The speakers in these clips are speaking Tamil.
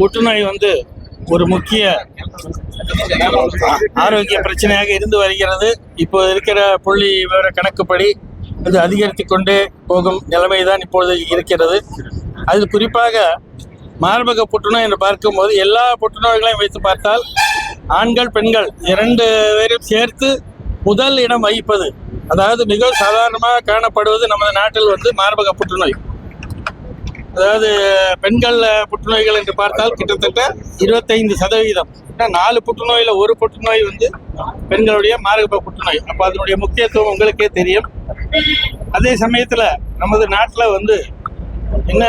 புற்றுநோய் ஒரு முக்கிய ஆரோக்கிய பிரச்சனையாக இருந்து வருகிறது. இப்போ இருக்கிற புள்ளி விவர கணக்குப்படி அது அதிகரித்து கொண்டே போகும் நிலைமைதான் இப்பொழுது இருக்கிறது. அதில் குறிப்பாக மார்பக புற்றுநோய் என்று பார்க்கும்போது எல்லா புற்றுநோய்களையும் வைத்து பார்த்தால் ஆண்கள் பெண்கள் 2 பேரும் சேர்த்து முதல் இடம் வகிப்பது, அதாவது மிக சாதாரணமாக காணப்படுவது நமது நாட்டில் மார்பக புற்றுநோய். அதாவது பெண்கள் புற்றுநோய்கள் என்று பார்த்தால் கிட்டத்தட்ட 25%. 4 புற்றுநோயில் 1 புற்றுநோய் பெண்களுடைய மார்பக புற்றுநோய். அப்போ அதனுடைய முக்கியத்துவம் உங்களுக்கே தெரியும். அதே சமயத்தில் நமது நாட்டில் என்ன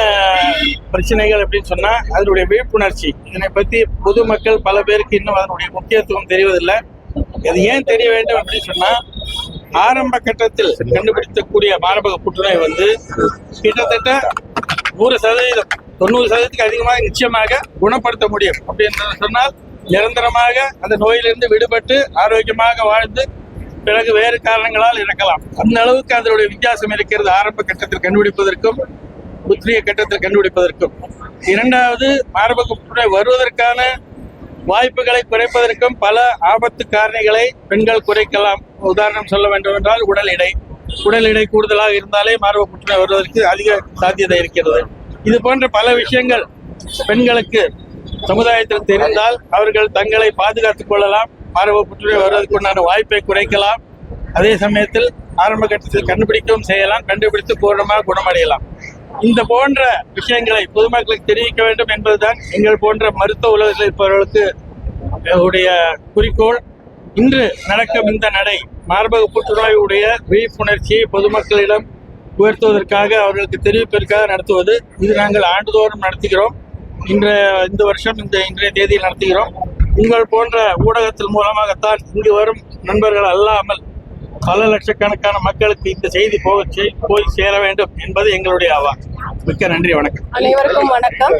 பிரச்சனைகள் அப்படின்னு சொன்னால் அதனுடைய விழிப்புணர்ச்சி. இதனை பற்றி பொதுமக்கள் பல பேருக்கு இன்னும் அதனுடைய முக்கியத்துவம் தெரிவதில்லை. அது ஏன் தெரிய வேண்டும் அப்படின்னு சொன்னால் ஆரம்ப கட்டத்தில் கண்டுபிடிக்கக்கூடிய மார்பக புற்றுநோய் கிட்டத்தட்ட 100%, 90%க்கு அதிகமாக நிச்சயமாக குணப்படுத்த முடியும். அப்படின்னு சொன்னால் நிரந்தரமாக அந்த நோயிலிருந்து விடுபட்டு ஆரோக்கியமாக வாழ்ந்து பிறகு வேறு காரணங்களால் இறக்கலாம். அந்த அளவுக்கு அதனுடைய வித்தியாசம் இருக்கிறது ஆரம்ப கட்டத்தில் கண்டுபிடிப்பதற்கும் புத்திரிய கட்டத்தில் கண்டுபிடிப்பதற்கும். 2வது, மார்பக புற்றுநோய் வருவதற்கான வாய்ப்புகளை குறைப்பதற்கும் பல ஆபத்து காரணிகளை பெண்கள் குறைக்கலாம். உதாரணம் சொல்ல வேண்டும் என்றால் உடல் எடை கூடுதலாக இருந்தாலே மார்பக புற்றுநோய் வருவதற்கு அதிக சாத்தியதை இருக்கிறது. இது போன்ற பல விஷயங்கள் பெண்களுக்கு சமுதாயத்தில் தெரிந்தால் அவர்கள் தங்களை பாதுகாத்துக் கொள்ளலாம். மார்பக புற்றுநோய் வருவதற்குண்டான வாய்ப்பை குறைக்கலாம். அதே சமயத்தில் ஆரம்ப கட்டத்தில் கண்டுபிடிக்கவும் செய்யலாம். கண்டுபிடித்து பூர்ணமாக குணமடையலாம். இந்த போன்ற விஷயங்களை பொதுமக்களுக்கு தெரிவிக்க வேண்டும் என்பதுதான் எங்கள் போன்ற மருத்துவ உலகத்தில் இருப்பவர்களுக்கு உடைய குறிக்கோள். இன்று நடக்கும் இந்த நடை மார்பக புற்றுநோயுடைய விழிப்புணர்ச்சியை பொதுமக்களிடம் உயர்த்துவதற்காக, அவர்களுக்கு தெரிவிப்பதற்காக நடத்துவது. இது நாங்கள் ஆண்டுதோறும் நடத்துகிறோம். இந்த வருஷம் இன்றைய தேதியில் நடத்துகிறோம். உங்கள் போன்ற ஊடகத்தின் மூலமாகத்தான் இங்கு வரும் நண்பர்கள் அல்லாமல் பல லட்சக்கணக்கான மக்களுக்கு இந்த செய்தி போய் சேர வேண்டும் என்பது எங்களுடைய ஆவா. மிக்க நன்றி. வணக்கம். அனைவருக்கும் வணக்கம்.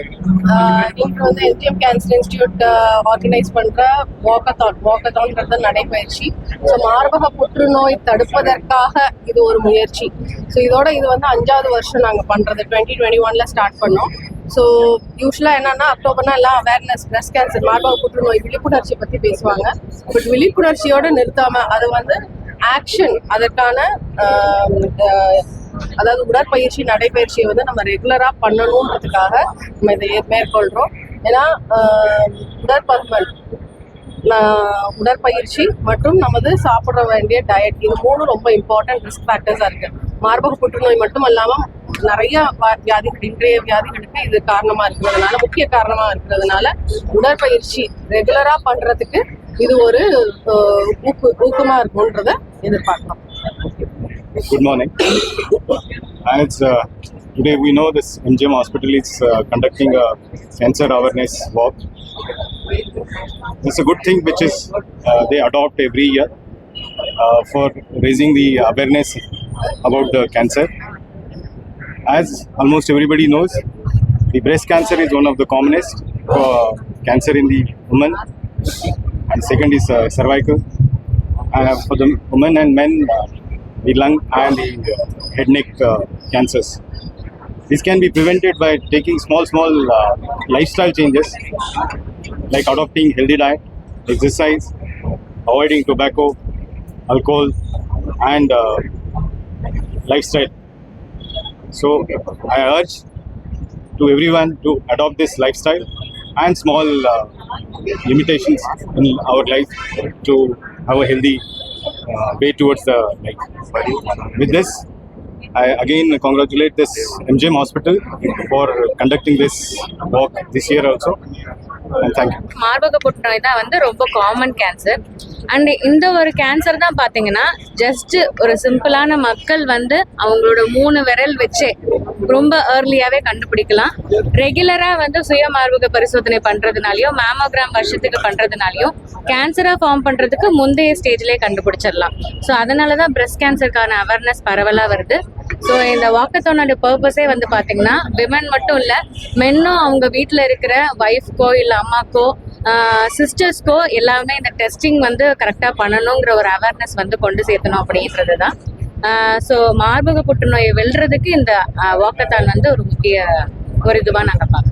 இன்று எம்ஜிஎம் கேன்சர் இன்ஸ்டிடியூட் ஆர்கனைஸ் பண்ற வாக்கத்தான்ங்கிறது நடைபயிற்சி. ஸோ மார்பக புற்றுநோய் தடுப்பதற்காக இது ஒரு முயற்சி. ஸோ இதோட இது 5வது வருஷம் நாங்கள் பண்றது. 2021 ஸ்டார்ட் பண்ணோம். ஸோ யூஸ்வலாக என்னன்னா அக்டோபர்னா எல்லாம் அவேர்னஸ், பிரஸ்ட் கேன்சர், மார்பக புற்றுநோய் விழிப்புணர்ச்சி பற்றி பேசுவாங்க. பட் விழிப்புணர்ச்சியோடு நிறுத்தாம அது ஆக்ஷன், அதற்கான அதாவது உடற்பயிற்சி நடைபயிற்சியை நம்ம ரெகுலரா பண்ணணுன்றதுக்காக நம்ம இதை மேற்கொள்றோம். ஏன்னா உடற்பருமன், உடற்பயிற்சி மற்றும் நமது சாப்பிட வேண்டிய டயட், இது 3 ரொம்ப இம்பார்ட்டன்ட் ரிஸ்க் ஃபேக்டர்ஸா இருக்கு. மார்பக புற்றுநோய் மட்டும் இல்லாமல் நிறைய வியாதிகள், இன்றைய வியாதிகளுக்கு இது காரணமா இருக்கிறதுனால, முக்கிய காரணமா இருக்கிறதுனால உடற்பயிற்சி ரெகுலரா பண்றதுக்கு இது ஒரு ஊக்கமா இருக்கும்ன்றத எதிர்பார்க்கலாம். Good morning. As today we know this MGM Hospital is conducting a cancer awareness walk. It's a good thing which is they adopt every year for raising the awareness about the cancer. As almost everybody knows, the breast cancer is one of the commonest cancer in the woman, and second is cervical. For the women and men, the lung and the head neck cancers. This can be prevented by taking small lifestyle changes like adopting healthy diet, exercise, avoiding tobacco, alcohol and lifestyle. So I urge to everyone to adopt this lifestyle and small limitations in our life to have a healthy way towards the life. With this, I again congratulate this MGM Hospital for conducting this walk this year also, and thank you. மார்பக புற்றுநோய் தான் ரொம்ப காமன் கேன்சர். அண்ட் இந்த ஒரு கேன்சர் தான் பார்த்தீங்கன்னா ஜஸ்ட் ஒரு சிம்பிளான மக்கள் அவங்களோட 3 விரல் வச்சே ரொம்ப ஏர்லியாகவே கண்டுபிடிக்கலாம். ரெகுலராக சுய மார்பக பரிசோதனை பண்ணுறதுனாலையும் மேமோகிராம் வருஷத்துக்கு பண்ணுறதுனாலையும் கேன்சராக ஃபார்ம் பண்ணுறதுக்கு முந்தைய ஸ்டேஜ்லேயே கண்டுபிடிச்சிடலாம். ஸோ அதனால தான் பிரஸ்ட் கேன்சருக்கான அவேர்னஸ் பரவலாக வருது. ஸோ இந்த வாக்கத்தானோட பர்பஸே பார்த்தீங்கன்னா விமன் மட்டும் இல்லை, மென்னும் அவங்க வீட்டில் இருக்கிற ஒய்ஃப்கோ இல்லை அம்மாக்கோ சிஸ்டர்ஸ்க்கோ எல்லாமே இந்த டெஸ்டிங் கரெக்டாக பண்ணணுங்கிற ஒரு அவேர்னஸ் கொண்டு சேர்த்தணும் அப்படின்றது தான். ஸோ மார்பக புற்றுநோயை வெல்றதுக்கு இந்த வாக்கத்தான் ஒரு முக்கிய ஒரு இதுவாக நாங்கள் பார்க்குறோம்.